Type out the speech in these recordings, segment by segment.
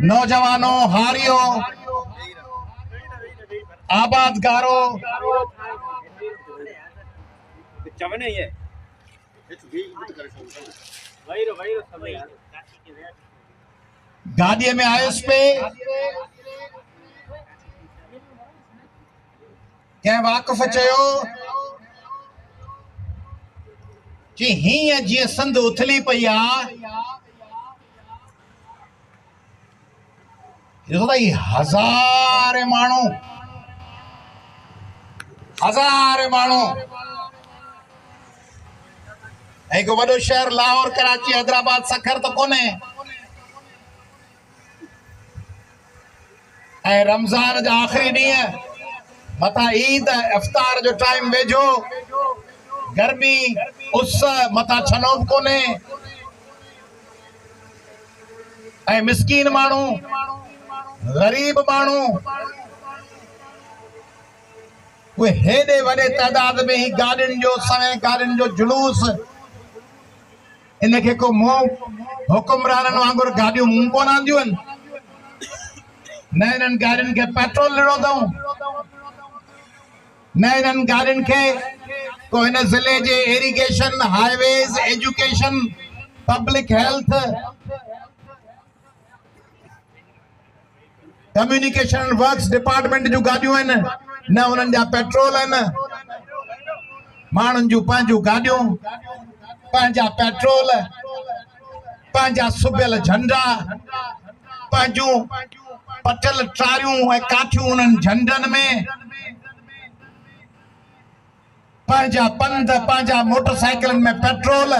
नौजवानों हारियो आबादगारो गाड़ीअ में आयुसि पे कंहिं वाक़िफ़ चयो कि हीअं जीअं संद उथली पई आहे हज़ारे माण्हू हिकु वॾो शहर लाहौर कराची हैदराबाद सखर त कोन्हे ऐं रमज़ान जा आख़िरी ॾींहं मथां ईद इफ्तार जो टाइम वेझो गर्मी उस मथां छनो बि कोन्हे ऐं मिस्कीन माण्हू गरीब माण्हू उहे हेॾे वॾे तइदाद में ही गाॾियुनि जो समय गाॾियुनि जो जुलूस इनखे को मुंहुं हुकुमराननि वांगुरु गाॾियूं मुंहुं कोन आंदियूं आहिनि न इन्हनि गाॾियुनि खे पेट्रोल ॾिनो अथऊं न इन्हनि गाॾियुनि खे को हिन ज़िले जे irrigation highways education public health communication works department जूं गाॾियूं आहिनि न उन्हनि जा पेट्रोल आहिनि माण्हुनि जूं पंहिंजूं गाॾियूं पंहिंजा पेट्रोल पंहिंजा सुबियल झंडा पंहिंजूं पटियल ट्रारियूं ऐं काठियूं उन्हनि झंडनि में पंहिंजा पंध पंहिंजा मोटरसाइकिलनि में पेट्रोल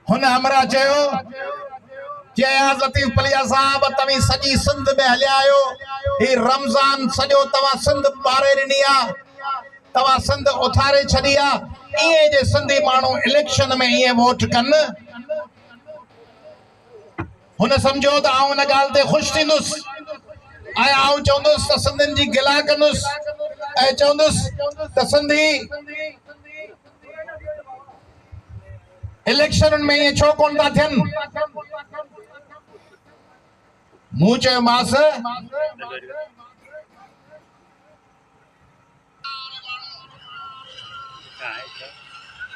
हुन हमरा चयो जयाज़ लतीफ़ पलिया साहब तव्हीं सॼी सिंध में हलिया आहियो ही रमज़ान सॼो तव्हां सिंध ॿारे ॾिनी आहे तव्हां सिंध उथारे छॾी आहे इएं जे सिंधी माण्हू इलेक्शन में इएं वोट कनि हुन सम्झो त आउं हिन ॻाल्हि ते ख़ुशि थींदुसि ऐं आउं चवंदुसि त सिंधियुनि जी गिला कंदुसि ऐं चवंदुसि त सिंधी इलेक्शनुनि में इएं छो कोन था थियनि मूं चयोमांसि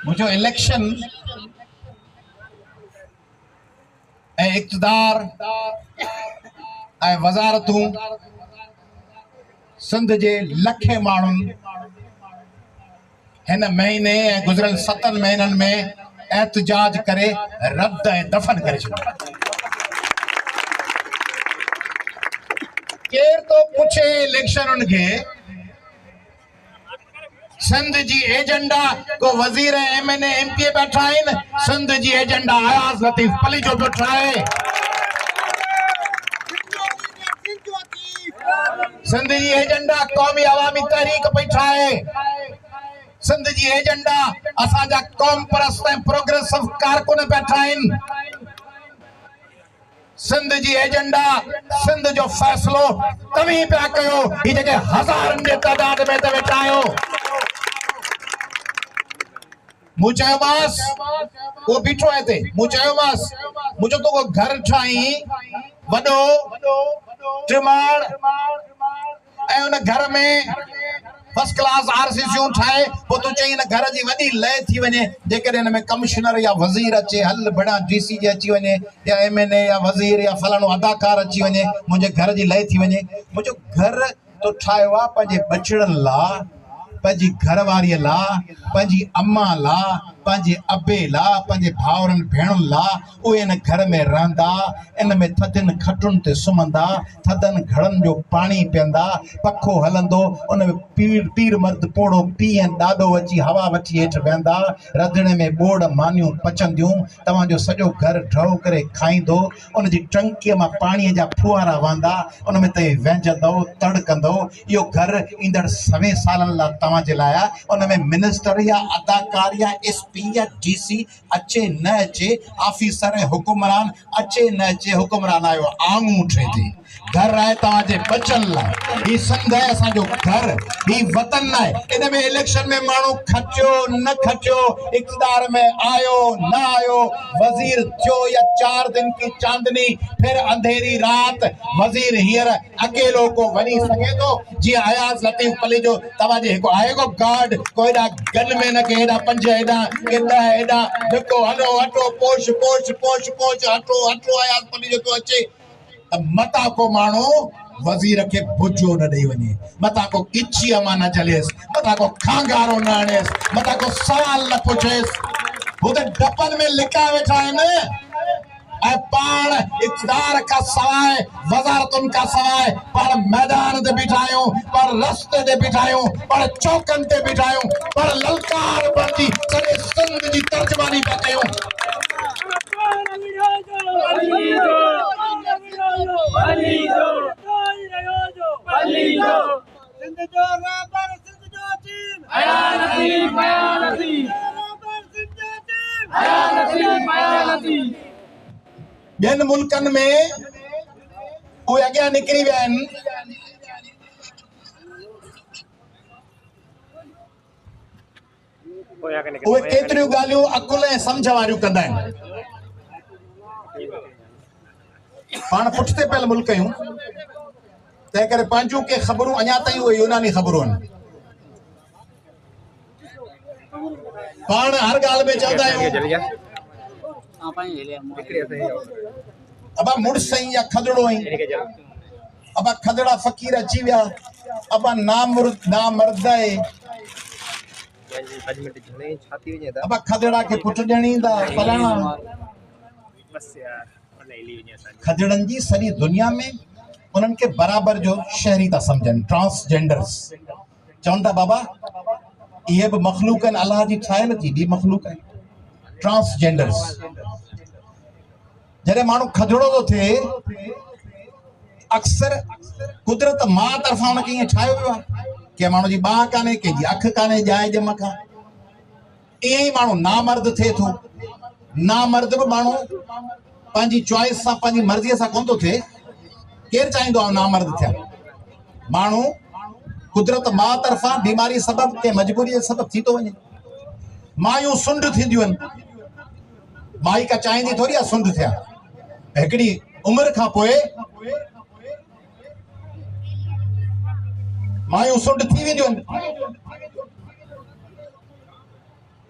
मुझो इलेक्शन ऐं इक़्तिदार ऐं वज़ारतूं सिंध जे लखे माण्हुनि हिन महीने ऐं गुज़िरियल 7 महीननि में एहतजाज करे रद्द ऐं दफ़न करे छॾियो केर तो पुछे इलेक्शनुनि खे सिंध जी एजेंडा को वज़ीर MNA MP बैठा आहिनि सिंध जी एजेंडा अयाज़ लतीफ़ पली जो पियो ठाहे सिंध जी एजेंडा क़ौमी अवामी तहरीक पई ठाहे सिंध जी एजेंडा असांजा क़ौम परस्त ऐं प्रोग्रेसिव कारकुन बैठा आहिनि सिंध जी एजेंडा सिंध जो फ़ैसिलो तव्हीं पिया कयो ही जेके हज़ारनि जे तइदाद में त वेठा आहियो मूं चयोमांसि उहो बीठो आहे हिते मूं चयोमांसि मुंहिंजो तो घर ठाहीं वॾो टिमाड़ ऐं उन घर में फर्स्ट क्लास RCCयूं ठाहे पोइ तूं चईं हिन घर जी वॾी लय थी वञे जेकॾहिं हिन में कमिश्नर या वज़ीर अचे हल बड़ा DC जे अची वञे या MNA या वज़ीर या फलाणो अदाकार अची वञे मुंहिंजे घर जी लय थी वञे मुंहिंजो घर तो ठाहियो आहे पंहिंजे बचड़नि लाइ पंहिंजी घरवारीअ लाइ पंहिंजी अम्मा लाइ पंहिंजे अबे लाइ पंहिंजे भाउरनि भेणुनि लाइ उहे इन घर में रहंदा इन में थधियुनि खटुनि ते सुम्हंदा थधनि घड़नि जो पाणी पीअंदा पखो हलंदो उन में पीर मर्द पोड़ो पीउ ऐं ॾाॾो अची हवा वठी हेठि वेहंदा रंधिणे में ॿोड़ मानियूं पचंदियूं तव्हांजो सॼो घर ड्रओ करे खाईंदो उन जी टंकीअ मां पाणीअ जा फुआरा वहंदा उन में तव्हीं वेंजंदो तड़कंदो इहो घर ईंदड़ 100 सालनि लाइ तव्हांजे लाइ आहे उन में मिनिस्टर या अदाकार या SP या DC अचे न अचे ऑफिसर हुकुमरान अचे न अचे हुकुमरान आयो आङूं ठहे थी घर आहे तव्हांजे बचन लाइ, ही सिंध आहे असांजो घर, ही वतन आहे। इन में इलेक्शन में माण्हू खटियो न खटियो, इक़्तिदार में आयो न आयो, वज़ीर थियो या 4 दिन की चांदनी, फिर अंधेरी रात, वज़ीर हींअर अकेलो को वञी सघे थो। जीअं अयाज़ लतीफ़ पली जो तव्हांजे हिकु आहे को गार्ड, को हेॾा गन में न के हेॾा 5 हेॾा के 10 हेॾा धिको हलो हटो पोश पोश पोश पोश हटो हटो अयाज़ पली जो तो अचे त मता को माण्हू वज़ीर खे भुजो न ॾेई वञे, मता को किची अमा न चलेसि, मता को खांगारो न हणेसि, मता को सवाल न पुछेसि। हू त डपनि में लिका वेठा आहिनि ऐं पाण इक़्तिदार का सवाइ, वज़ारतुनि का सवाइ पाण मैदान ते बीठा आहियूं, पाण रस्ते ते बीठा आहियूं, पाण चौकनि ते बीठा आहियूं, पाण ललकार बंदी सॼे सिंध जी तर्जुमानी पिया कयूं। ॿियनि मुल्कनि में उहे अॻियां निकिरी विया आहिनि, उहे केतिरियूं ॻाल्हियूं अकुल ऐं सम्झ वारियूं कंदा आहिनि। पाण पुठिते पियल मुल्क आहियूं, तंहिं करे पंहिंजूं के ख़बरूं अञा ताईं उहे यूनानी ख़बरूं आहिनि। पाण हर ॻाल्हि में चवंदा आहियूं अबा मुड़स आहीं या खदड़ो आहीं, अबा खदड़ा फ़कीर अची विया, अबा नामर्द आहे, अबा खदड़ा के पुट ॼणींदा फलाणा। खदड़नि जी सॼी दुनिया में उन्हनि खे बराबर जो शहरी था सम्झनि, ट्रांसजेंडर्स चवनि था बाबा इहे बि मखलूक आहिनि, अलाह जी ठाहियल थी ॿी मखलूक आहिनि, ट्रांसजेंडर्स। जॾहिं माण्हू खदड़ो थो थिए अक्सर कुदरत मां तरफ़ां हुनखे ईअं ठाहियो वियो आहे, कंहिं माण्हू जी बाहि कान्हे, कंहिंजी अखि कान्हे जाइ जे मथां, ईअं ई माण्हू नामर्द थिए थो। नामर्द बि माण्हू पंहिंजी चॉइस सां, पंहिंजी मर्ज़ीअ सां कोन थो थिए। केरु चाहींदो आहे नामर्द थिया? माण्हू कुदरत मां तरफ़ां बीमारी सबबु के मजबूरी जे सबबु थी थो वञे। मायूं सुंड थींदियूं आहिनि, माई का चाहींदी थोरी आहे सुंड थिया, हिकिड़ी उमिरि खां पोइ मायूं सुंड थी वेंदियूं आहिनि,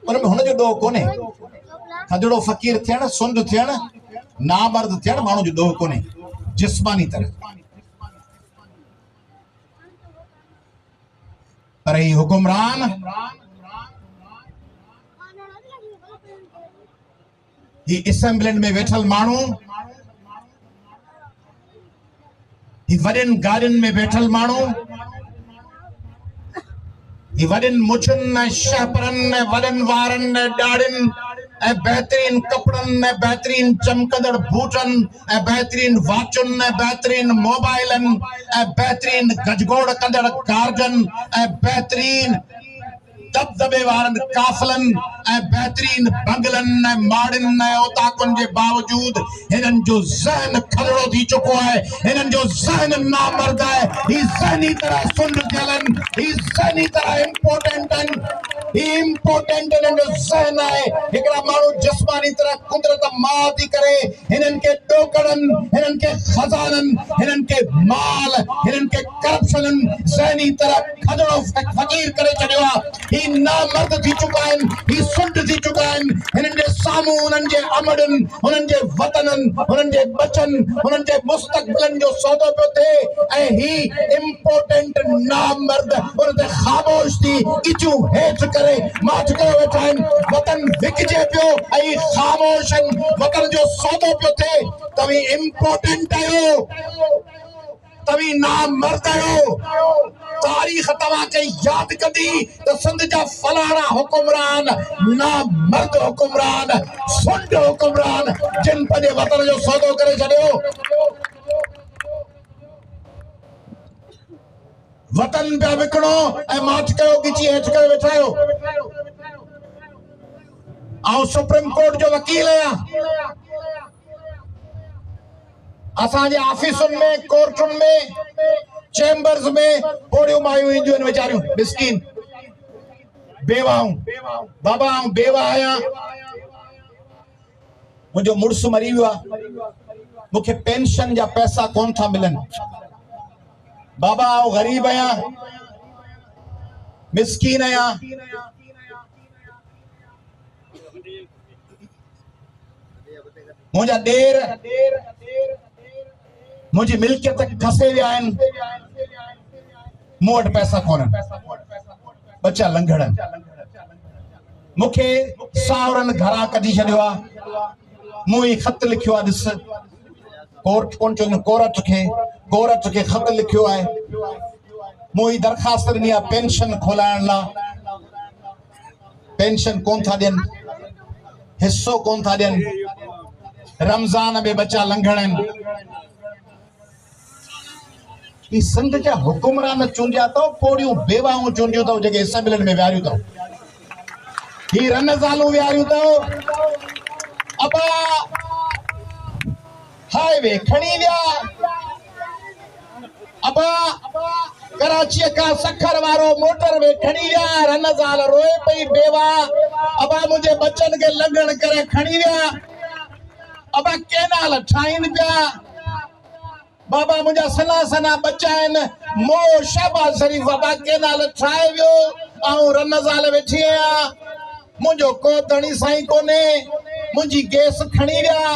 उनमें हुनजो ॾोह कोन्हे। खदड़ो फ़कीर थियण, सुंड थियण, नामर्द थियण माण्हू जो ॾोह कोन्हे जिस्मानी तरह। पर ही हुकुमरान ही असेंबलियुनि में वेठल माण्हू, ही वॾनि गाॾियुनि में वेठल माण्हू, ही वॾनि मुछुनि ऐं शहपरनि ऐं वॾनि वारनि ऐं ॾाढ़ियुनि ऐं बहितरीन कपड़नि ऐं बहितरीन चमकंदड़ बूटनि ऐं बहितरीन वाचुनि ऐं बहितरीन मोबाइलनि ऐं बहितरीन गजगोड़ कंदड़ कार्जनि ऐं बहितरीन दबदबे वारनि काफ़िलनि ऐं बहितरीन बंगलनि ऐं माड़ियुनि ऐं ओताकुनि जे बावजूद हिननि जो ज़हन खदड़ो थी चुको आहे, हिननि जो ज़हन नामर्द आहे। ही ज़हनी तरह सुंड थियल आहिनि, ही ज़हनी तरह इम्पोर्टेंट आहिनि, ही इम्पोर्टेंट हिननि जो ज़हन आहे। हिकिड़ा माण्हू जिस्मानी तरह कुदरत मां थी करे हिननि खे ॾोकड़नि, हिननि खे खज़ाननि, हिननि खे माल, हिननि खे करप्शननि ज़हनी तरह खदड़ो फ़कीर करे छॾियो आहे। ही नामर्द थी चुका आहिनि, ही सुंड थी चुका आहिनि। हिननि जे साम्हूं हुननि जे अमड़नि, हुननि जे वतननि, हुननि जे बचनि, हुननि जे मुस्तक़बिलनि जो सौदो पियो थिए ऐं ही इम्पोर्टेंट नामर्द उन ते ख़ामोश थी गिचूं हेठि करे माठ कयो वेठा आहिनि। वतन विकिजे पियो ऐं ख़ामोश आहिनि, वतन जो सौदो पियो थिए। तव्हीं इम्पोर्टेंट आहियो, तव्हीं नामर्द आहियो। तारीख़ तव्हांखे यादि कंदी त सिंध जा फलाणा हुकुमरान नामर्द हुकुमरान, सुंड हुकुमरान, जिन पंहिंजे वतन जो सौदो करे छॾियो। वतन पिया विकिणो ऐं माठ कयो गिची हेठि करे वेठा आहियो। आउं सुप्रीम कोर्ट जो वकील आहियां, असांजे ऑफिसुनि में, कोर्टुनि में, चैम्बर्स में पोड़ियूं मायूं ईंदियूं आहिनि वीचारियूं मिस्कीन बेवाऊं। बाबा आऊं बेवा आहियां, मुंहिंजो मुड़ुसु मरी वियो आहे, मूंखे पेंशन जा पैसा कोन था मिलनि। बाबा आऊं ग़रीब आहियां, मिस्कीन आहियां। मुंहिंजा ॾेर मुंहिंजी मिल्कियत खसे विया आहिनि, मूं वटि पैसा कोन्हनि, बचा लंघड़नि। मूंखे सावरनि घरां कढी छॾियो आहे, मूं ही ख़त लिखियो आहे। ॾिस, कोर्ट कोन चवंदो, कोर्ट खे ख़त लिखियो आहे। मूं ही दरख़्वास्त ॾिनी आहे पेंशन खोलाइण लाइ, पेंशन कोन था ॾियनि, हिसो कोन था ॾियनि। रमज़ान में बचा लंघण आहिनि। ही सिंध जा हुकुमरान चूंडिया अथव, पोड़ियूं बेवाऊं चूंडियूं अथव जेके असेंबलियुनि में विहारियूं अथव। ही रन ज़ालूं विहारियूं अथव। अबा हाईवे खणी विया, अबा कराची का सखर वारो मोटर वे खणी विया। रन ज़ाल रोए पई बेवा, अबा मुझे बच्चन के लंघण करे खणी विया। अबा केनाल ठाहिनि पिया, बाबा मुझा सना सना बच्चा आहिनि, मो शहबाज़ शरीफ अबा केनाल ठाहे वियो। आऊं रन ज़ाल वेठी आहियां, मुंहिंजो को धणी साईं कोन्हे। मुंहिंजी गैस खणी विया,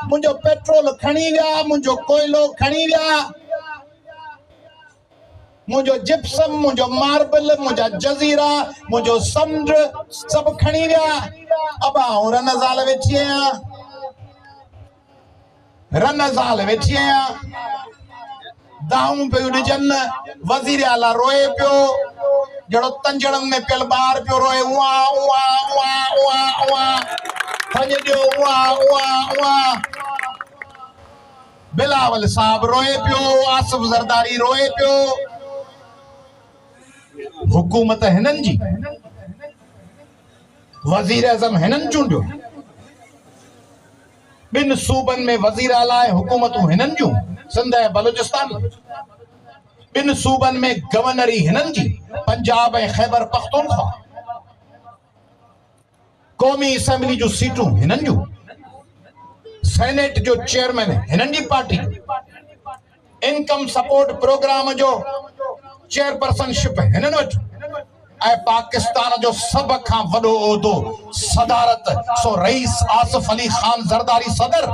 मुंहिंजो पेट्रोल खणी विया, मुंहिंजो कोयलो खणी विया, मुंहिंजो जिप्सम, मुंहिंजो मार्बल, मुंहिंजा जज़ीरा, मुंहिंजो समुंड सभु खणी विया। अबा आऊं रन ज़ाल वेठी आहियां, रन ज़ाल वेठी आहियां। दाऊं पियूं ॾिजनि, वज़ीर आला रोए पियो, जहिड़ो तंजड़नि में पियल ॿार पियो रोए। उआ उआ उआ उआ उआ फज ॾियो, उआ उआ उआ। बिलावल साहब रोए पियो, आसिफ ज़रदारी रोए पियो। हुकूमत हिननि जी, वज़ीर आज़म हिननि चूंडियो। ॿिनि सूबनि में वज़ीर आला हुकूमतूं हिननि जूं, सिंध ऐं बलूचिस्तान। ॿिनि सूबनि में गवर्नरी हिननि जी, पंजाब ऐं ख़ैबर पख्तूनख्वा। क़ौमी असेंबली जूं सीटूं हिननि जूं, सेनेट जो चेयरमैन हिननि जी पार्टी, इनकम सपोर्ट प्रोग्राम जो चेयरपर्सनशिप हिननि वटि, ऐं पाकिस्तान जो सब खां वॾो उहिदो सदारत सो रईस आसिफ अली खान ज़रदारी सदर।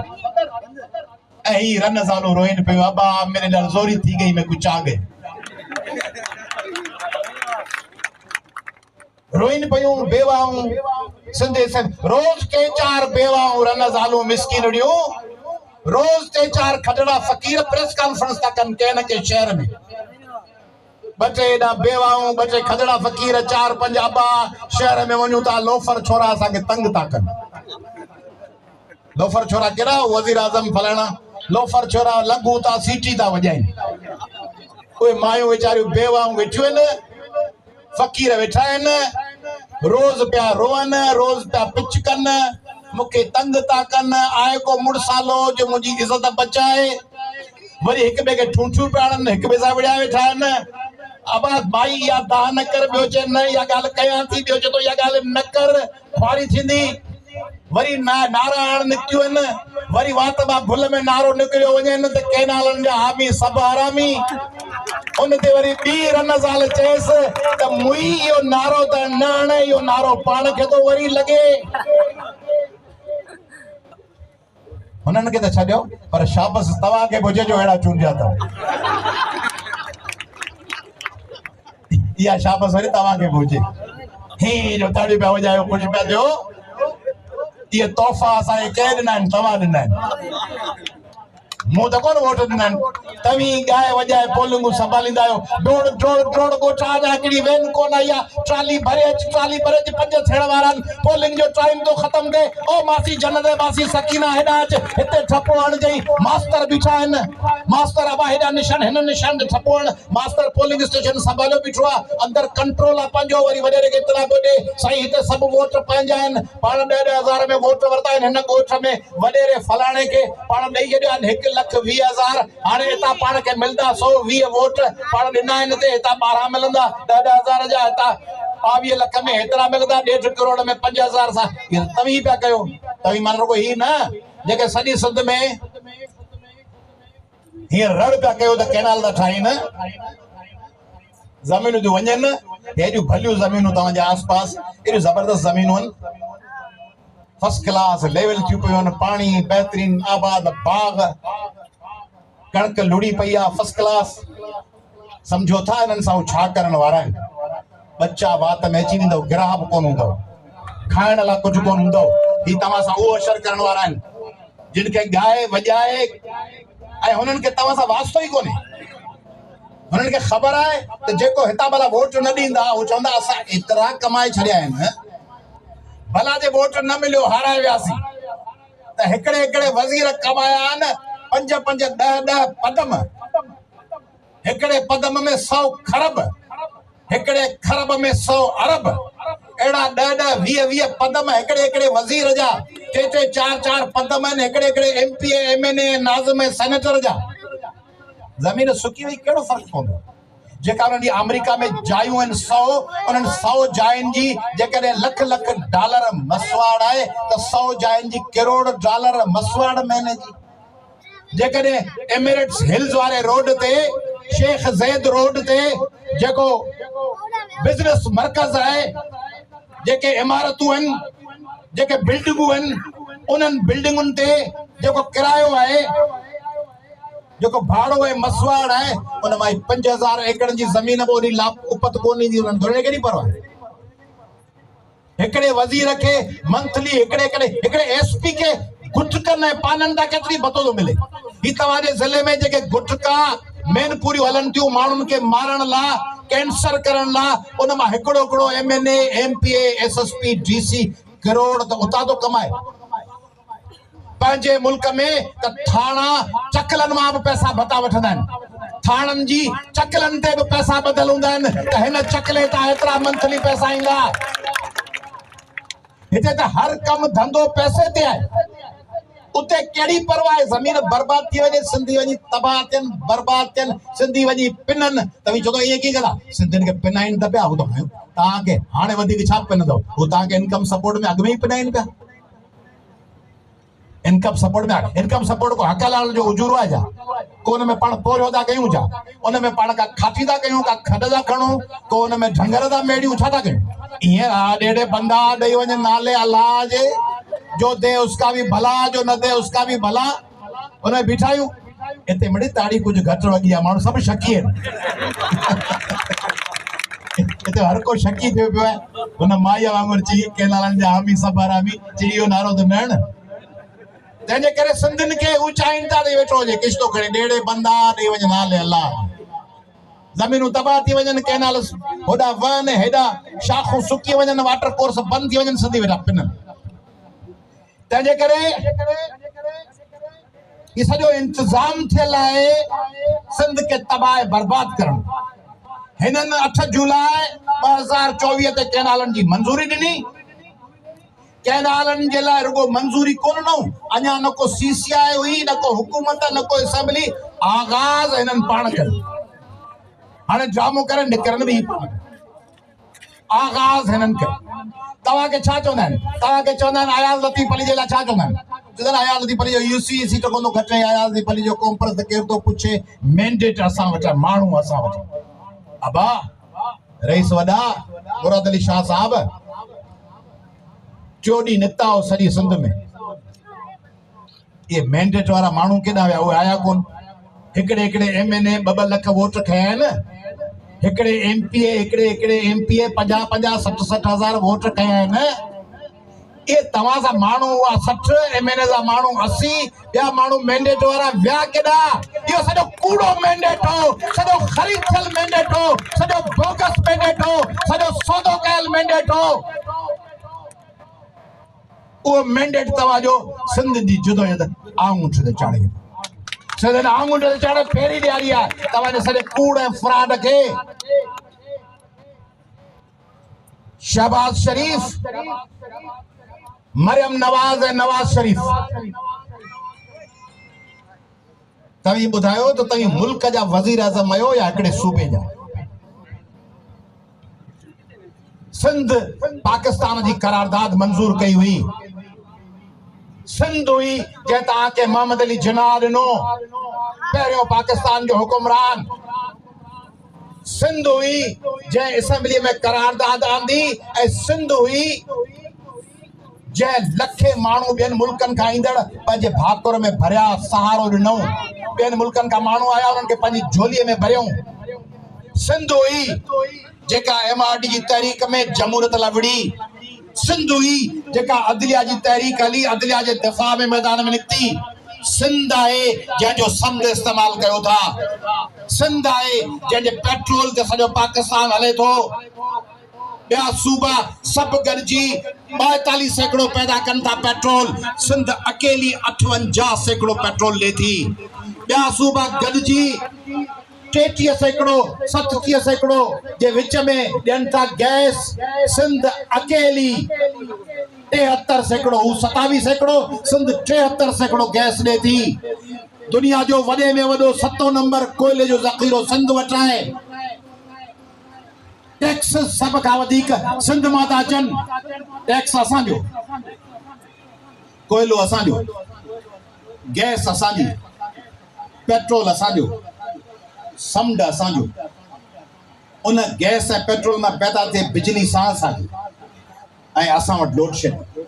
ऐं ही रन ज़ालूं रोइन पियो, अबा मेरे लाल ज़ोरी थी गई, मैं कुछ आ गए। रोइन पियूं बेवाऊं सिंधे से, रोज के 4 बेवाऊं रन ज़ालूं मिस्कीनड़ियूं, रोज ते 4 खडड़ा फ़कीर प्रेस कॉन्फ्रेंस था कनि कंहिं न कंहिं शहर में। बचे एॾा बेवाऊं, बचे खजड़ा फ़कीर, 4-5 अबा शहर में वञूं था। लोफर छोरा असांखे तंग था कनि। लोफर छोरा कहिड़ा, वज़ीर आज़म फलाणा लोफर छोरा लॻूं था, सीटी था वॼाइनि। उहे मायूं वीचारियूं बेवाऊं वेठियूं आहिनि, फ़कीर वेठा आहिनि, रोज़ पिया रोअनि, रोज़ पिया पिच कनि, मूंखे तंग था कनि। आहे को मुड़सालो जो मुंहिंजी इज़त बचाए, वरी हिक ॿिए खे ठूठियूं पिया हणनि, हिक ॿिए सां विड़िया वेठा आहिनि। अब भाई इहा दाह न कर, ॿियो चए न इहा ॻाल्हि कयां थी, ॿियो चए थो इहा ॻाल्हि न कर, ख़्वारी थींदी। वरी नारा हण निकितियूं आहिनि, वरी वात मां भुल में नारो निकिरियो वञेनि त केनालनि जा हामी सभु हरामी। उन ते वरी ॿी रन ज़ाल चएसि त मुई इहो नारो त न हणे, इहो नारो पाण खे थो वरी लॻे। हुननि खे त छॾियो, पर शाबस तव्हांखे भुज जो अहिड़ा चूंडिया अथव। इहा शाबस वरी तव्हांखे भुजे। ही जो ताड़ी पिया वॼायो, ख़ुशि पिया थियो। इहे तोहफ़ा असांखे कंहिं ॾिना आहिनि, तव्हां ॾिना आहिनि। मूं त कोन वोट ॾिना आहिनि। तव्हीं ॻाए वॼाए पोलिंगूं संभालींदा आहियो। डोड़ डोड़ डोड़ ॻोठा अञा हिकिड़ी वेन कोन आई आहे, ट्राली भरे अच, ट्राली भरे अच, 5 थियण वारा आहिनि, पोलिंग जो टाइम थो ख़तमु थिए। ओ मासी जन्नत मासी सकीना हेॾा अच, हिते ठपो हणजई। मास्तर बीठा आहिनि, मास्तर अबा हेॾा निशान, हिन निशान ते ठपो हण। मास्तर पोलिंग स्टेशन संभालियो बीठो आहे, अंदरि कंट्रोल आहे पंहिंजो। वरी वॾेरे खे इतला पियो ॾे, साईं हिते सभु वोट पंहिंजा आहिनि, पाण 10,000 में वोट वरिता आहिनि। हिन ॻोठ में वॾेरे फलाणे खे पाण ॾेई छॾिया आहिनि, 1 20,20,000 हाणे हितां पाण खे मिलंदा 120 वोट पाण ॾिना आहिनि ते हितां 12 मिलंदा 10,000 जा हितां 22 लख में हेतिरा मिलंदा 1.5 करोड़ में 5,000 सां तव्हीं पिया कयो तव्हीं माना रुगो ही न जेके सॼी सिंध में हीअं रड़ पिया कयो त कैनाल था ठाहिनि ज़मीनूं थियूं वञनि हेॾियूं भलियूं ज़मीनूं तव्हांजे आसपास एॾियूं ज़बरदस्त ज़मीनूं आहिनि फर्स्ट क्लास लेवल थियूं पियूं आहिनि पाणी बहितरीन आबाद बाग कणक लुड़ी पई आहे फर्स्ट क्लास सम्झो था हिननि सां छा करण वारा आहिनि बच्चा वात में अची वेंदव गिराह बि कोन हूंदव खाइण लाइ कुझु कोन हूंदव ही तव्हां सां उहो असरु करण वारा आहिनि जिन खे ॻाए वॼाए ऐं हुननि खे तव्हां सां वास्तो ई कोन्हे हुननि खे ख़बर आहे त जेको हितां भला वोट न ॾींदा उहो चवंदा असां एतिरा कमाए छॾिया आहिनि भला जे वोट न मिलियो हाराए वियासीं त हिकिड़े हिकिड़े वज़ीर कमाया आहिनि 5-5 10-10 पदम हिकिड़े पदम में 100 खरब हिकिड़े खरब में 100 अरब अहिड़ा 10-10 20-20 पदम हिकिड़े हिकिड़े वज़ीर जा 3-3 4-4 पदम आहिनि हिकिड़े हिकिड़े MPA MNA नाज़िम सेनेटर जा ज़मीन सुकी वई कहिड़ो फ़र्क़ु पवंदो जेका उन्हनि जी अमेरिका में जायूं आहिनि 100 उन्हनि 100 जायुनि जी जेकॾहिं लख लख डॉलर मसवाड़ आहे त 100 जायुनि जी करोड़ डॉलर मसवाड़ महीने जी जेकॾहिं एमिरेट्स हिल्स वारे रोड ते शेख ज़ैद रोड ते जेको बिज़नेस मर्कज़ आहे जेके इमारतूं आहिनि जेके बिल्डिंगूं आहिनि उन्हनि बिल्डिंगुनि ते जेको किरायो आहे जेको भाड़ो आहे मसवाड़ आहे उन मां 5,000 एकड़ जी ज़मीन बि ओॾी उपत कोन ईंदी उन्हनि थोरी कहिड़ी परवाह हिकिड़े वज़ीर खे मंथली हिकिड़े SP खे गुटकनि ऐं पाननि तां केतिरी बतो थो मिले ही तव्हांजे ज़िले में जेके गुटका मेनपूरियूं हलनि थियूं माण्हुनि खे मारण लाइ कैंसर करण लाइ उन मां हिकिड़ो हिकिड़ो MNA MPA SSP DC crore त उतां थो कमाए पंहिंजे मुल्क में त थाणा चकलनि मां बि पैसा भता वठंदा आहिनि थाणनि जी चकलनि ते बि पैसा ॿधल हूंदा आहिनि त हिन चकले तां एतिरा मंथली पैसा ईंदा हिते त हर कमु धंधो पैसे ते आहे उते कहिड़ी परवाह आहे ज़मीन बर्बाद थी वञे सिंधी वञी तबाह थियनि बर्बाद थियनि सिंधी वञी पिननि तव्हीं चवंदो ईअं कीअं कंदा सिंधियुनि खे पिनाइनि त पिया हू त तव्हांखे हाणे वधीक छा पिनंदव हू तव्हांखे इनकम सपोर्ट में अॻु में ई पिनाइनि पिया इनकम सपोर्ट में इनकम सपोर्ट को हकलाल जो उजूरो आहे जा को उन में पाण पोरियो था कयूं जा उन में पाण का खाती था कयूं का खॾ था खणूं को उन में ढंगर था मेड़ियूं छा था कयूं ईअं ॾेढे बंदा ॾेई वञे नाले अल्लाह जे जो दे उसका भी भला जो न दे उसका भी भला उन में बीठा आहियूं हिते मिड़ी ताड़ी कुझु घटि वॻी आहे माण्हू सभु शकी आहिनि हिते हर को शकी थियो पियो आहे हुन माईअ वांगुरु चई केलालनि जा हामी सभु हरामी चिड़ियो नारो त न तंहिंजे करे सिंधियुनि खे ऊचाइनि था ॾेई वेठो हुजे किश्तो खणी ॾेढे बंदा ॾेई वञे नाले अल्लाह ज़मीनूं तबाह थी वञनि कैनाल होॾा वहनि हेॾा शाखूं सुकी वञनि वाटर कोर्स बंदि थी वञनि सिंधी वेठा पिननि तंहिंजे करे ही सॼो इंतज़ाम थियल आहे सिंध खे तबाह बर्बाद करण हिननि 8 जुलाई 2024 ते कैनालनि जी मंज़ूरी ॾिनी कैनालनि जे लाइ रुगो मंज़ूरी कोन ॾिनऊं अञा न को CCI हुई न को हुकूमत न को असेंबली आगाज़ हिननि पाण कयो हाणे ड्रामो करे निकिरनि बि आगाज़ हिननि कयो तव्हांखे छा चवंदा आहिनि तव्हांखे चवंदा आहिनि अयाज़ लतीफ़ अली जे लाइ छा चवंदा आहिनि चवंदा आहिनि अयाज़ लतीफ़ अली जो UC सीट कोन घटि आहे अयाज़ लतीफ़ अली जो कॉम्प्रेस त केरु थो पुछे मैंडेट असां वटि माण्हू असां वटि अबा रईस वॾा मुराद अली शाह साहब चोॾी निकिता हो सॼी सिंध में ये मैंडेट वारा माण्हू केॾा विया उहे आया कोन हिकिड़े हिकिड़े MNA 2-2 लख वोट खया आहिनि हिकिड़े MPA हिकिड़े MPA 50-50 60 हज़ार वोट खया आहिनि ये तव्हां सां माण्हू हुआ 60 MNA जा माण्हू 80 ॿिया माण्हू मैंडेट वारा विया केॾा इहो सॼो कूड़ो मैंडेट हो सॼो ख़रीद थियल मैंडेट हो सॼो बोगस मैंडेट हो सॼो सौदो कयल मैंडेट हो वो मैंडेट तवाजो सिंध जी जुदोयत आंगूठ ते चाढ़े सिंध आंगूठ ते चाढ़े पहिरीं ॾियारी आहे तवाजे सॼे कूड़ ऐं फ्रॉड खे शहबाज शरीफ मरियम नवाज ऐं नवाज शरीफ तव्हीं ॿुधायो त तव्हीं मुल्क जा वज़ीर आज़म आहियो या हिकिड़े सूबे जा? सिंध पाकिस्तान जी करारदाद मंज़ूर कई हुई। सिंध हुई जंहिं तव्हांखे मोहम्मद अली जिन्ना ॾिनो, पहिरियों पाकिस्तान जो हुकुमरान। सिंध हुई जंहिं असेंबली में करारदाद आंदी, ऐं सिंध हुई जंहिं लखे माण्हू ॿियनि मुल्कनि खां ईंदड़ पंहिंजे भाकुर में भरिया, सहारो ॾिनऊं। ॿियनि मुल्कनि खां माण्हू आया, उन्हनि खे पंहिंजी झोलीअ में भरियऊं। सिंध हुई जेका MRD जी तहरीक में जमहूरियत लाइ विड़ी। सिंध हुई जेका अदलिया जी तहरीक हली, अदलिया जे दिफ़ा में मैदान में निकिती। सिंध आहे जंहिंजो समुंड इस्तेमाल कयो था। सिंध आहे जंहिंजे पेट्रोल ते सॼो पाकिस्तान हले थो। ॿिया सूबा सभु गॾिजी 42 सैकड़ो पैदा कनि था पेट्रोल। सिंध अकेली 58 सैकड़ो पेट्रोल ॾे थी। ॿिया सूबा गॾिजी 33 सैकड़ो 37 सैकड़ो जे विच में ॾियनि था गैस। सिंध अकेली 73 सैकड़ो, 27 सैकड़ो, सिंध 73 सैकड़ो गैस ॾे थी। दुनिया जो वॾे में वॾो 7 नंबर कोयले जो ज़ख़ीरो सिंध वटि आहे। टैक्स सभ खां वधीक सिंध मां था अचनि। टैक्स असांजो, कोयलो असांजो, गैस असांजी, पेट्रोल असांजो, समुंड असांजो। उन गैस ऐं पेट्रोल मां पैदा थिए बिजली सां असांजी। ऐं असां वटि लोड शेडिंग,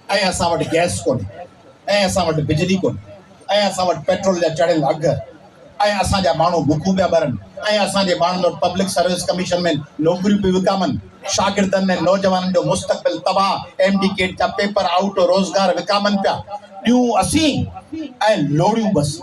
ऐं असां वटि गैस कोन्हे, ऐं असां वटि बिजली कोन्हे, ऐं असां वटि पेट्रोल जा चढ़ियल अघ, ऐं असांजा माण्हू बुखूं पिया भरनि, ऐं असांजे माण्हुनि वटि पब्लिक सर्विस कमीशन में नौकरियूं पियूं विकामनि। शागिर्दनि ऐं नौजवाननि जो मुस्तक़बिल तबाह, MD जा पेपर आउट, रोज़गार विकामनि पिया। ॾियूं असीं ऐं लोड़ियूं बसि।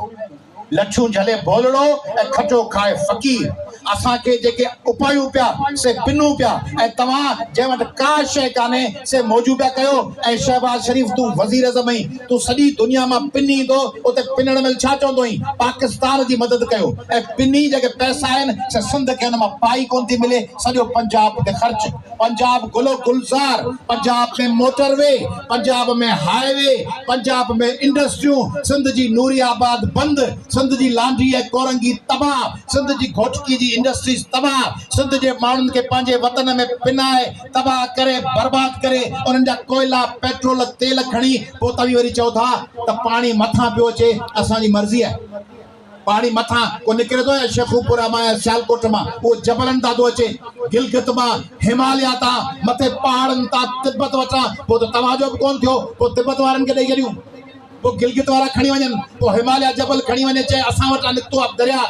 लठियूं झले भोलड़ो ऐं खटो खाए फ़क़ीर। असांखे जेके उपायूं पिया से पिनूं पिया, ऐं तव्हां जंहिं वटि का शइ कान्हे से मौजू पिया कयो। ऐं शहबाज़ शरीफ़ तूं वज़ीर आज़म आहीं, तूं सॼी दुनिया मां पिनी ईंदो, उते पिनण महिल छा चवंदो आहीं? पाकिस्तान जी मदद कयो। ऐं पिनी जेके पैसा आहिनि से सिंध खे हुन मां पाई कोन थी मिले। सॼो पंजाब ते ख़र्च। पंजाब गुलो गुलज़ार, पंजाब में मोटरवे, पंजाब में हाईवे, पंजाब में इंडस्ट्रियूं। सिंध जी नूरी आबाद बंदि, सिंध जी लांडरी ऐं कोरंगी तबाह, सिंध जी घोटकी जी इंडस्ट्रीज तबाह। सिंध जे माण्हुनि खे पंहिंजे वतन में पिनाए तबाह करे बर्बाद करे उन्हनि जा कोयला, पेट्रोल, तेल खणी पोइ तव्हीं वरी चओ था त पाणी मथां पियो अचे। असांजी मर्ज़ी आहे। पाणी मथां को निकिरे थो या शेखुपुरा मां या सियालकोट मां, उहो जबलनि तां थो अचे, गिलगित मां, हिमालया तां, मथे पहाड़नि तां, तिब्बत वटां। पोइ त तव्हांजो बि कोन थियो। पोइ तिब्बत वारनि खे ॾेई छॾियूं, पोइ गिलगित वारा खणी वञनि, पोइ हिमालया जबल खणी वञे, चए असां वटां निकितो आहे दरिया।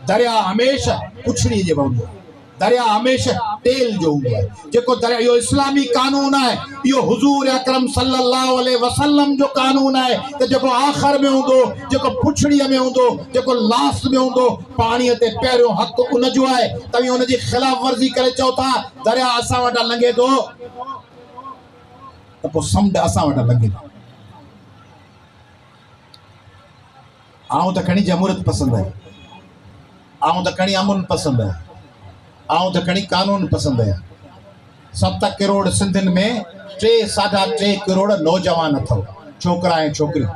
दरिया हमेशह पुछड़ीअ जे हूंदो आहे। दरिया हमेशह तेल जो हूंदो आहे। जेको दरिया, इहो इस्लामी कानून आहे। इहो हुज़ूर अकरम सल्लल्लाहु अलैहि वसल्लम जो कानून आहे त जेको आख़िर में हूंदो, जेको पुछड़ीअ में हूंदो, जेको लास्ट में हूंदो, पाणीअ ते पहिरियों हक़ उनजो आहे। तव्हीं उनजी ख़िलाफ़ वर्ज़ी करे चओ था दरिया असां वटां लंघे थो, त पोइ समुंड असां वटां लंघे थो। आऊं त खणी जमहूरियत पसंदि आहे, आऊं त खणी अमुन पसंदि आहे, आऊं त खणी कानून पसंदि आहे। 7 करोड़ सिंधियुनि में 3.5 करोड़ नौजवान अथव, छोकिरा ऐं छोकिरियूं।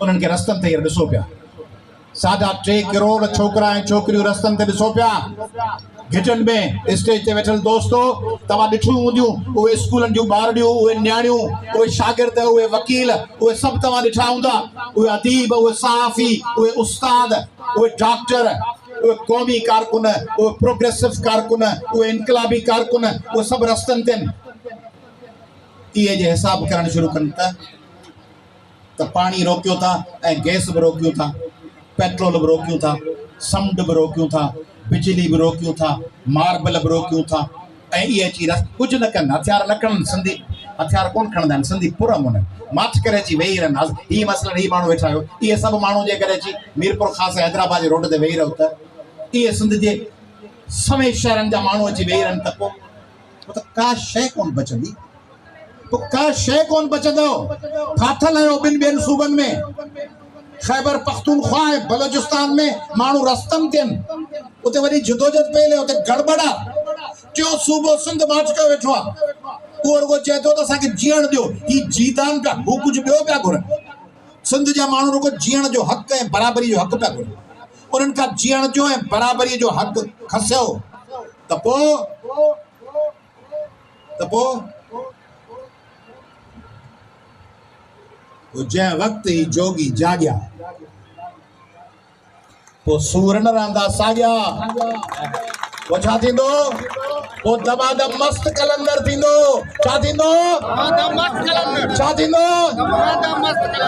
उन्हनि खे रस्तनि ते हींअर ॾिसो पिया। 3.5 करोड़ छोकिरा ऐं छोकिरियूं रस्तनि ते ॾिसो पिया। घिटनि में स्टेज ते वेठल दोस्तो तव्हां ॾिठियूं हूंदियूं, उहे स्कूलनि जूं ॿारड़ियूं, उहे न्याणियूं, उहे शागिर्द, उहे वकील, उहे सभु तव्हां ॾिठा हूंदा। उहे अदीब, उहे सहाफ़ी, उहे उस्ताद, उहे डॉक्टर, उहे क़ौमी कारकुन, उहे प्रोग्रेसिव कारकुन, उहे इनकलाबी कारकुन, उहे सभु रस्तनि ते इहे जे हिसाब करणु शुरू कनि त पाणी रोकियो था ऐं गैस बि रोकियूं था, पेट्रोल बि रोकियूं था, समुंड बि रोकियूं था, बिजली बि रोकियूं था, मार्बल बि रोकियूं था। ऐं इहे अची कुझु न कनि, हथियार न खणनि। सिंधी हथियार कोन खणंदा आहिनि, सिंधी पुरम हुननि माठ करे अची वेही रहनि। हीअ मसइलनि हीअ माण्हू वेठा आहियो, इहे सभु माण्हू जे करे अची मीरपुर ख़ासि हैदराबाद जे रोड ते वेही रहो त इहे सिंध जे समेत शहरनि जा माण्हू अची वेही रहनि, त पोइ त का शइ कोन बचंदी। पोइ का शइ कोन बचंदो। फाथल आहियो ॿियनि सूबनि में। खैबर पख्तूनख्वा ऐं बलोचिस्तान में माण्हू रस्तनि ते आहिनि, उते वरी जुदोजहद पई हले, उते गड़बड़ आहे। टियों सूबो सिंध मार्च कयो वेठो आहे। उहो रुॻो चए थो त असांखे जीअण ॾियो। ही जीदान पिया, हू कुझु ॿियो पिया घुरनि। सिंध जा माण्हू रुगो जीअण जो हक़ ऐं बराबरी जो हक़ पिया घुरनि, उन्हनि खां जीअण जो ऐं बराबरी जो हक़ खसियो त पोइ जंहिं वक़्तु ही जोगी जाॻिया पोइ सूर न रहंदा साॻिया। पोइ छा थींदो? पोइ दमादम मस्त कलंदर थींदो। छा थींदो? छा थींदो?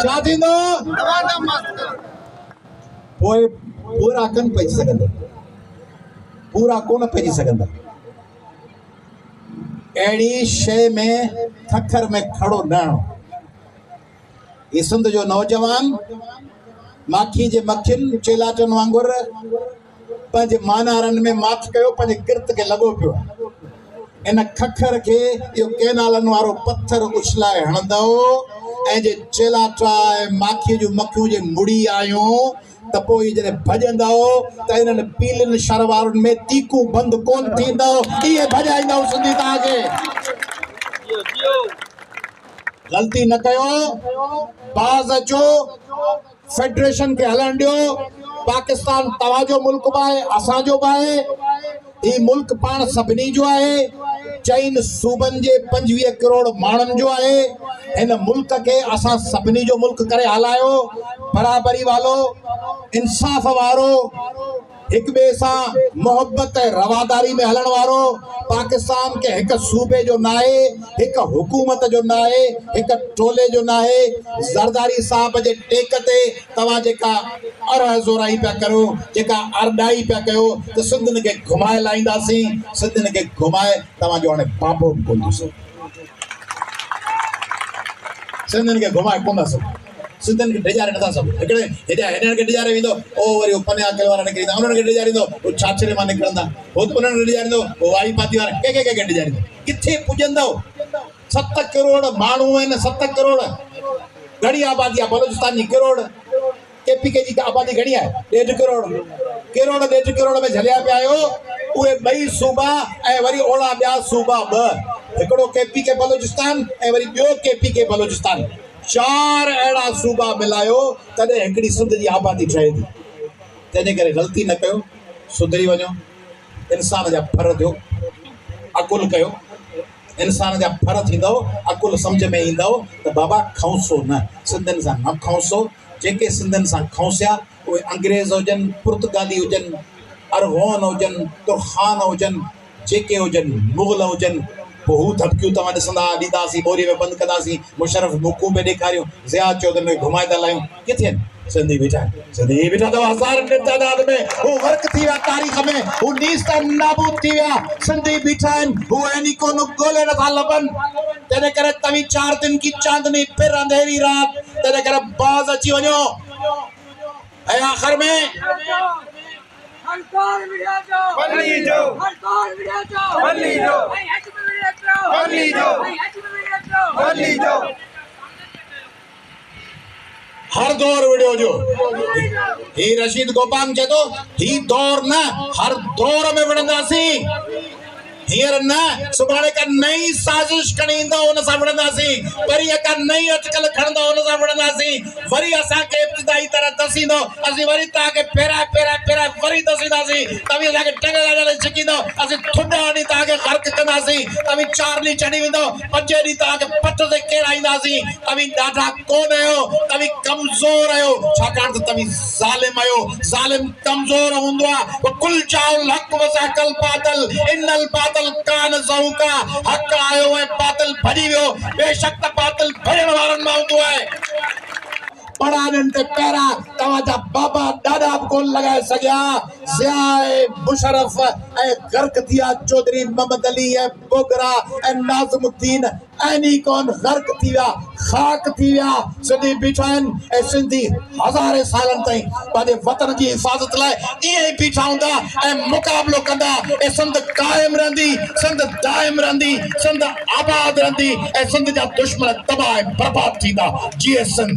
छा थींदो? पोइ पूरा कोन पइजी सघंदा, पूरा कोन पइजी सघंदा। अहिड़ी शइ में थखर में खड़ो न रहणो। ये सिंध जो नौजवान माखी जे मखियुनि चेलाटनि वांगुर पंहिंजे मानारनि में माथ कयो, पंहिंजे किर्त खे लॻो पियो। इन खखर खे इहो केनालनि वारो पत्थर उछलाए हणंदो ऐं जे चेलाटा ऐं माखीअ जूं मखियूं जे मुड़ी आयूं त पोइ जॾहिं भॼंदो त इन्हनि पीलनि शरवारुनि में तीकूं बंदि कोन थींदो। इहे भॼाईंदो सिंधी तव्हांखे। ग़लती न कयो, बाज़ अचो, फेडरेशन खे हलण ॾियो। पाकिस्तान तव्हांजो मुल्क बि आहे, असांजो बि आहे। ही मुल्क पाण सभिनी जो आहे। चइनि सूबनि जे 25 करोड़ माण्हुनि जो आहे। हिन मुल्क खे असां सभिनी जो मुल्क करे हलायो, बराबरी वारो, इंसाफ़ वारो, हिक ॿिए सां मोहब्बत ऐं रवादारी में हलण वारो। पाकिस्तान के हिक सूबे जो न आहे, हिक हुकूमत जो न आहे, हिक टोले जो न आहे। ज़रदारी साहब जे टेक ते तव्हां जेका अरज़ोराई पिया करो, जेका अरडाई पिया कयो, त सिंधियुनि खे घुमाए लाहींदासीं। सिंधियुनि खे घुमाए तव्हांजो हाणे बाबो कोन ॾिसो, सिंधियुनि खे घुमाए कोन था सघो, सिंधियुनि खे डिॼारे नथा सघो। हिकिड़े हिननि खे डिॼारे वेंदो, ओ वरी पने आकल वारा निकिरींदा, उन्हनि खे डिॼारींदो, उहे छाछरे मां निकिरंदा, हो त उन्हनि खे डिॼारींदो, उहो वाई पाती वारा कंहिंखे डिॼारींदो। किथे पुॼंदो? 7 करोड़ माण्हू आहिनि, 7 करोड़। घणी आबादी आहे बलोचिस्तान जी? करोड़। KPK जी आबादी घणी आहे? 1.5 करोड़। करोड़ 1.5 करोड़ में झलिया पिया आहियो। उहे 2 सूबा ऐं वरी ओड़ा ॿिया सूबा 2, हिकिड़ो KPK बलोचिस्तान ऐं वरी ॿियो KPK बलोचिस्तान। 4 अहिड़ा सूबा मिलायो तॾहिं हिकिड़ी सिंध जी आबादी ठहे थी। तंहिंजे करे ग़लती न कयो, सुधरी वञो, इंसान जा फर थियो, अकुल कयो। इंसान जा फर थींदव, अकुल सम्झ में ईंदव त बाबा खौंसो न, सिंधियुनि सां न खौंसो। जेके सिंधियुनि सां खौंसिया उहे अंग्रेज़ हुजनि, पुर्तगाली हुजनि, अरगोन हुजनि, तुर्खान हुजनि, जेके हुजनि, मुग़ल हुजनि। पोइ हू धपकियूं तव्हां ॾिसंदा, ॾींदासीं, बोरी में बंदि कंदासीं। मुशरफ मुकूं में ॾेखारियूं, ज़िया चौधरी में घुमाए था लाहियूं। किथे आहिनि सिंधी? बीठा आहिनि, सिंधी बीठा अथव हज़ारनि जे तइदाद में। हू ग़र्क़ थी विया तारीख़ में, हू नीस्त नाबूद थी विया। सिंधी बीठा आहिनि, हू ऐनी कोन ॻोल्हे नथा लभनि। तंहिंजे करे तव्हीं 4 दिन की चांदनी फिर अंधेरी रात। तंहिंजे करे बाज़ अची वञो। ऐं आख़िर में हर दौर विडियो जो ही रशीद गोपांग चए थो, ही दौर न, हर दौर में विढ़ंदासीं। हींअर न, सुभाणे का नई साज़िश खणी ईंदो, हुन सां विढ़ंदासीं। परीहं का नई अटकल खणंदो, हुन सां विढ़ंदासीं। वरी असांखे इब्तिदाई तरह दसींदो, असीं वरी तव्हांखे फेराए वरी दसींदासीं। तव्हीं असांखे टंगल छिकींदो, असीं थुॾ हणी तव्हांखे ग़र्क़ कंदासीं। तव्हीं 4 ॾींहं चढ़ी वेंदो, 5 ॾींहं तव्हांखे पट ते केराईंदासीं। तव्हीं ॾाढा कोन आहियो, तव्हीं कमज़ोर आहियो, छाकाणि त तव्हीं ज़ालिम आहियो। ज़ालिम कमज़ोर हूंदो आहे। कुल चाउल हक़ वज़ाकल बादल इनल बादल कान ज़ऊका। हक़ आयो ऐं बातिल भॼी वियो। बेशक त बातिल भॼण वारनि मां हूंदो आहे। पढ़ाननि ते पहिरां तव्हांजा बाबा ॾाढा बि कोन लॻाए सघिया। ज़िया मुशरफ ऐं ग़र्क़ थी विया चौधरी मोहम्मद अली ऐं बोगरा ऐं नाज़मुद्दीन ऐनी कोन ग़र्क़ थी विया, ख़ाक थी विया। सिंधी बीठा आहिनि ऐं सिंधी हज़ारे सालनि ताईं पंहिंजे वतन जी हिफ़ाज़त लाइ ईअं ई बीठा हूंदा ऐं मुक़ाबिलो कंदा। ऐं सिंध क़ाइमु रहंदी, सिंध दाइम रहंदी, सिंध आबाद रहंदी ऐं सिंध जा दुश्मन तबाह ऐं बर्बाद थींदा। जीअं सिंध।